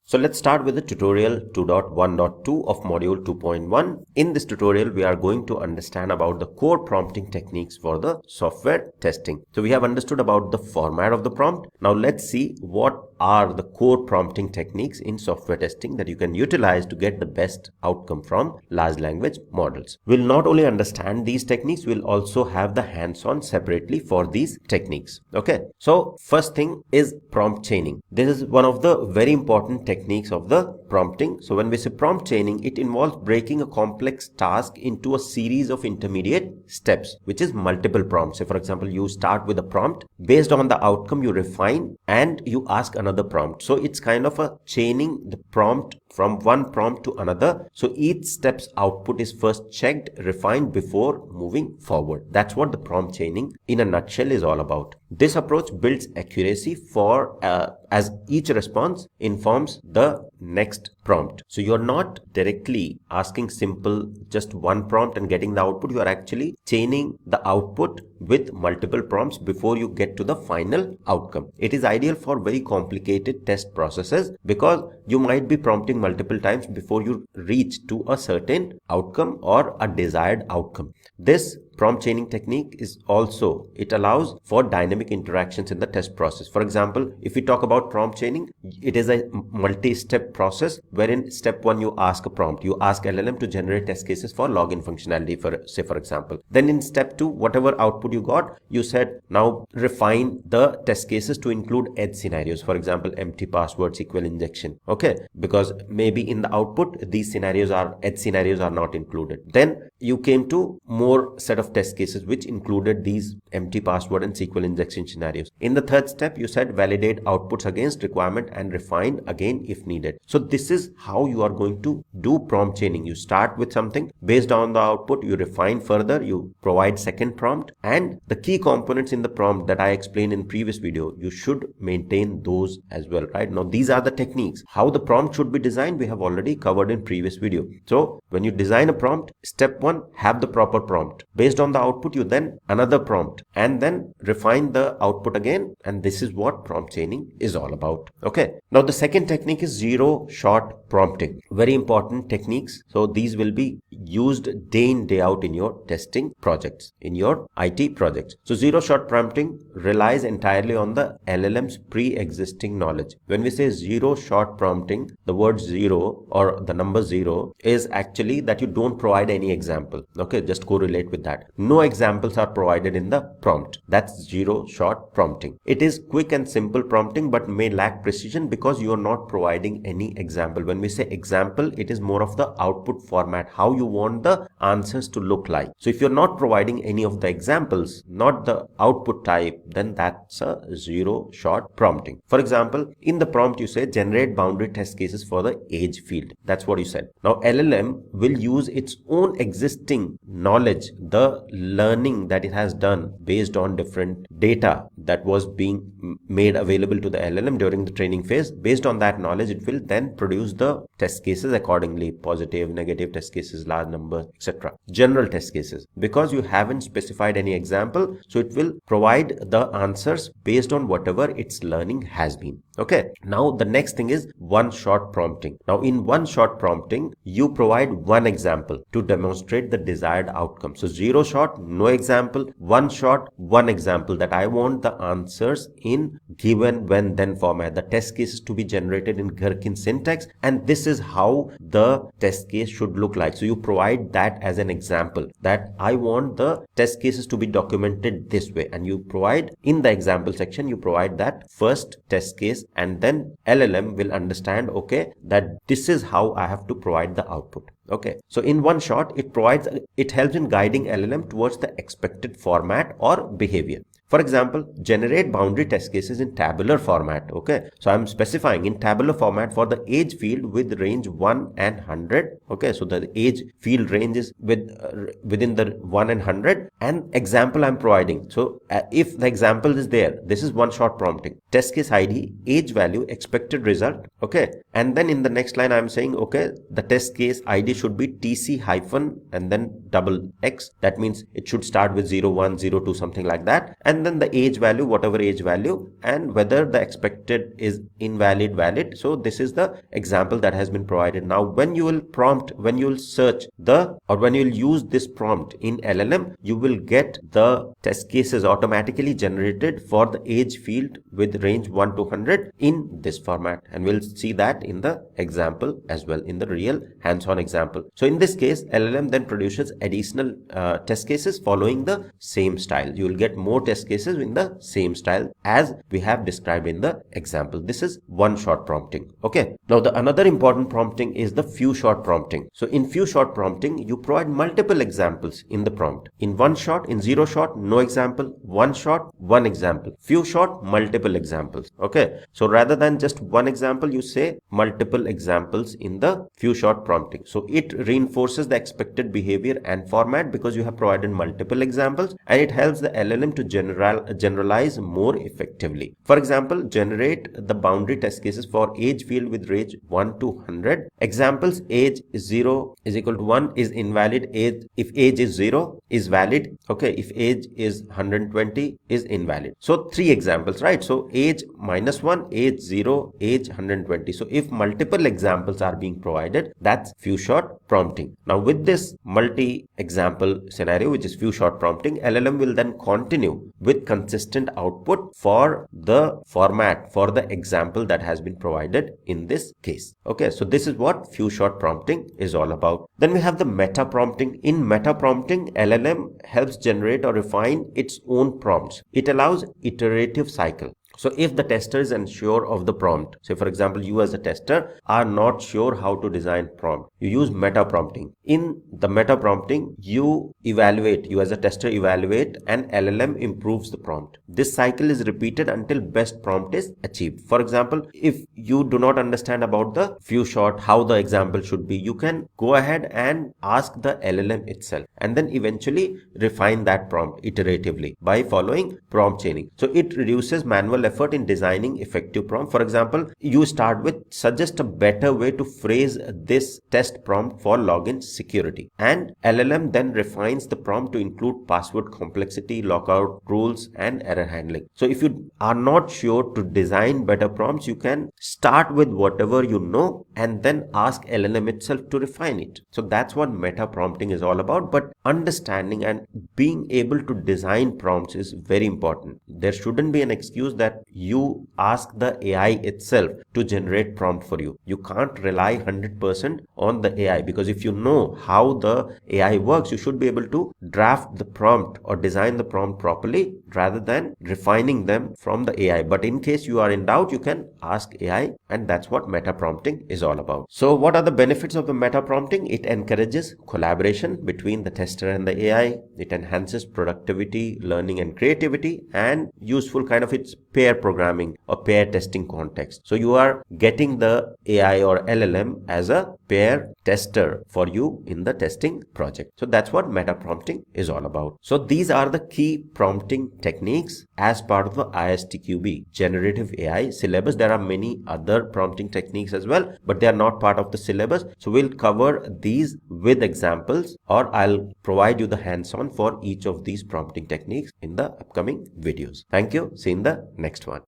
So let's start with the tutorial 2.1.2 of module 2.1. In this tutorial, we are going to understand about the core prompting techniques for the software testing. So we have understood about the format of the prompt. Now let's see what are the core prompting techniques in software testing that you can utilize to get the best outcome from large language models. We'll not only understand these techniques, we'll also have the hands-on separately for these techniques. Okay. So first thing is prompt chaining. This is one of the very important techniques of the prompting. So when we say prompt chaining, it involves breaking a complex task into a series of intermediate steps, which is multiple prompts. So for example, you start with a prompt, based on the outcome you refine and you ask another prompt. So it's kind of a chaining the prompt from one prompt to another. So each step's output is first checked, refined before moving forward. That's what the prompt chaining in a nutshell is all about. This approach builds accuracy for as each response informs the next prompt. So you're not directly asking simple just one prompt and getting the output. You are actually chaining the output with multiple prompts before you get to the final outcome. It is ideal for very complicated test processes because you might be prompting multiple times before you reach to a certain outcome or a desired outcome. This prompt chaining technique is also, it allows for dynamic interactions in the test process. For example, if we talk about prompt chaining, it is a multi-step process wherein step one, you ask a prompt, you ask LLM to generate test cases for login functionality, for example. Then in step two, whatever output you got, you said now refine the test cases to include edge scenarios, for example, empty password, SQL injection. Okay, because maybe in the output these edge scenarios are not included. Then you came to more set of test cases which included these empty password and SQL injection scenarios. In the third step, you said validate outputs against requirement and refine again if needed. So this is how you are going to do prompt chaining. You start with something, based on the output you refine further, you provide second prompt, and the key components in the prompt that I explained in previous video, you should maintain those as well, right? Now these are the techniques. How the prompt should be designed, we have already covered in previous video. So when you design a prompt, step one, have the proper prompt. Based on the output, you then another prompt and then refine the output again, and this is what prompt chaining is all about. Okay, now the second technique is zero shot prompting. Very important techniques. So these will be used day in day out in your testing projects, in your IT projects. So zero shot prompting relies entirely on the LLM's pre-existing knowledge. When we say zero shot prompting, the word zero or the number zero is actually that you don't provide any example. Okay, just correlate with that. No examples are provided in the prompt. That's zero shot prompting. It is quick and simple prompting but may lack precision because you are not providing any example. When we say example, it is more of the output format, how you want the answers to look like. So if you're not providing any of the examples, not the output type, then that's a zero shot prompting. For example, in the prompt you say generate boundary test cases for the age field. That's what you said. Now LLM will use its own existing knowledge, the learning that it has done based on different data that was being made available to the LLM during the training phase. Based on that knowledge, it will then produce the test cases accordingly, positive, negative test cases, large number, etc. General test cases. Because you haven't specified any example, so it will provide the answers based on whatever its learning has been. Okay, now the next thing is one shot prompting. Now in one shot prompting, you provide one example to demonstrate the desired outcome. So zero shot, no example, one shot, one example, that I want the answers in given, when, then format, the test cases to be generated in Gherkin syntax, and this is how the test case should look like. So you provide that as an example, that I want the test cases to be documented this way, and you provide in the example section, you provide that first test case, and then LLM will understand, okay, that this is how I have to provide the output. Okay, so in one shot, it helps in guiding LLM towards the expected format or behavior. For example, generate boundary test cases in tabular format. Okay, so I'm specifying in tabular format for the age field with range 1 and 100. Okay, so the age field range is within the 1 and 100, and example I'm providing. So if the example is there, this is one shot prompting. Test case ID, age value, expected result. Okay, and then in the next line I'm saying, okay, the test case ID should be TC hyphen and then double X. That means it should start with 01, 02, something like that. And and then the age value, whatever age value, and whether the expected is invalid, valid. So this is the example that has been provided. Now when you will prompt, when you will search when you will use this prompt in LLM, you will get the test cases automatically generated for the age field with range 1 to 100 in this format, and we'll see that in the example as well, in the real hands-on example. So in this case, LLM then produces additional test cases following the same style. You will get more test cases in the same style as we have described in the example. This is one-shot prompting. Okay. Now the another important prompting is the few-shot prompting. So in few-shot prompting, you provide multiple examples in the prompt. In one shot, in zero shot, no example. One shot, one example. Few shot, multiple examples. Okay. So rather than just one example, you say multiple examples in the few shot prompting. So it reinforces the expected behavior and format because you have provided multiple examples, and it helps the LLM to generalize more effectively. For example, generate the boundary test cases for age field with range 1 to 100. Examples: age is 0 is equal to 1 is invalid. Age, if age is 0 is valid. Okay. If age is 120 is invalid. So 3 examples, right? So age -1, age 0, age 120. So if multiple examples are being provided, that's few shot prompting. Now with this multi-example scenario, which is few shot prompting, LLM will then continue with consistent output for the format, for the example that has been provided in this case. Okay, so this is what few shot prompting is all about. Then we have the meta prompting. In meta prompting, LLM helps generate or refine its own prompts. It allows iterative cycle. So if the tester is unsure of the prompt, say for example, you as a tester are not sure how to design prompt, you use meta prompting. In the meta prompting, you as a tester evaluate, and LLM improves the prompt. This cycle is repeated until best prompt is achieved. For example, if you do not understand about the few shot, how the example should be, you can go ahead and ask the LLM itself, and then eventually refine that prompt iteratively by following prompt chaining. So it reduces manual effort in designing effective prompt. For example, you start with suggest a better way to phrase this test prompt for login security, and LLM then refines the prompt to include password complexity, lockout rules, and error handling. So if you are not sure to design better prompts, you can start with whatever you know and then ask LLM itself to refine it. So that's what meta prompting is all about. But understanding and being able to design prompts is very important. There shouldn't be an excuse that you ask the AI itself to generate prompt for you. You can't rely 100% on the AI, because if you know how the AI works, you should be able to draft the prompt or design the prompt properly rather than refining them from the AI. But in case you are in doubt, you can ask AI, and that's what meta prompting is all about. So what are the benefits of the meta prompting? It encourages collaboration between the tester and the AI. It enhances productivity, learning, and creativity, and useful kind of its pair programming or pair testing context. So you are getting the AI or LLM as a pair tester for you in the testing project. So that's what meta prompting is all about. So these are the key prompting techniques as part of the ISTQB generative AI syllabus. There are many other prompting techniques as well, but they are not part of the syllabus. So we'll cover these with examples, or I'll provide you the hands-on for each of these prompting techniques in the upcoming videos. Thank you. See you in the next one.